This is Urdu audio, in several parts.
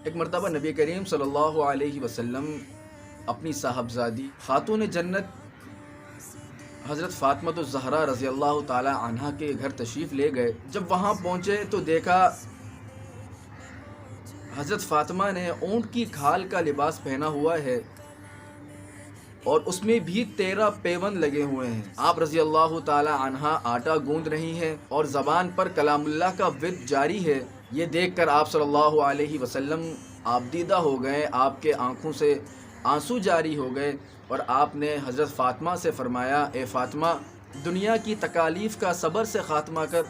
ایک مرتبہ نبی کریم صلی اللہ علیہ وسلم اپنی صاحبزادی خاتون جنت حضرت فاطمہ الزہرا رضی اللہ تعالی عنہا کے گھر تشریف لے گئے۔ جب وہاں پہنچے تو دیکھا حضرت فاطمہ نے اونٹ کی کھال کا لباس پہنا ہوا ہے اور اس میں بھی 13 پیوند لگے ہوئے ہیں۔ آپ رضی اللہ تعالی عنہا آٹا گوندھ رہی ہیں اور زبان پر کلام اللہ کا ورد جاری ہے۔ یہ دیکھ کر آپ صلی اللہ علیہ وسلم آبدیدہ ہو گئے، آپ کے آنکھوں سے آنسو جاری ہو گئے اور آپ نے حضرت فاطمہ سے فرمایا، اے فاطمہ، دنیا کی تکالیف کا صبر سے خاتمہ کر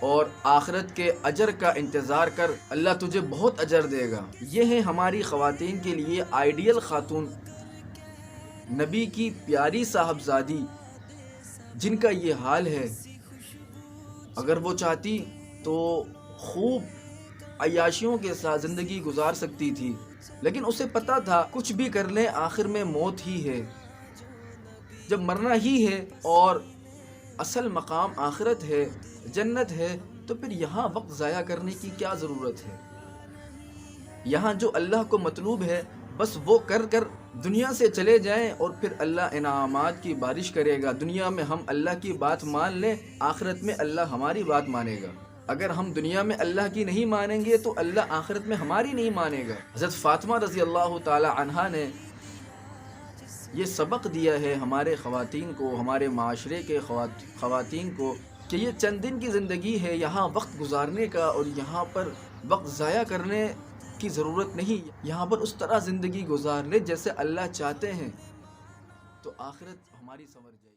اور آخرت کے اجر کا انتظار کر، اللہ تجھے بہت اجر دے گا۔ یہ ہے ہماری خواتین کے لیے آئیڈیل خاتون، نبی کی پیاری صاحبزادی جن کا یہ حال ہے۔ اگر وہ چاہتی تو خوب عیاشیوں کے ساتھ زندگی گزار سکتی تھی، لیکن اسے پتا تھا کچھ بھی کر لیں آخر میں موت ہی ہے، جب مرنا ہی ہے اور اصل مقام آخرت ہے، جنت ہے، تو پھر یہاں وقت ضائع کرنے کی کیا ضرورت ہے؟ یہاں جو اللہ کو مطلوب ہے بس وہ کر کر دنیا سے چلے جائیں اور پھر اللہ انعامات کی بارش کرے گا۔ دنیا میں ہم اللہ کی بات مان لیں، آخرت میں اللہ ہماری بات مانے گا۔ اگر ہم دنیا میں اللہ کی نہیں مانیں گے تو اللہ آخرت میں ہماری نہیں مانے گا۔ حضرت فاطمہ رضی اللہ تعالی عنہا نے یہ سبق دیا ہے ہمارے خواتین کو، ہمارے معاشرے کے خواتین کو، کہ یہ چند دن کی زندگی ہے، یہاں وقت گزارنے کا اور یہاں پر وقت ضائع کرنے کی ضرورت نہیں۔ یہاں پر اس طرح زندگی گزار لے جیسے اللہ چاہتے ہیں، تو آخرت ہماری سنور جائے گی۔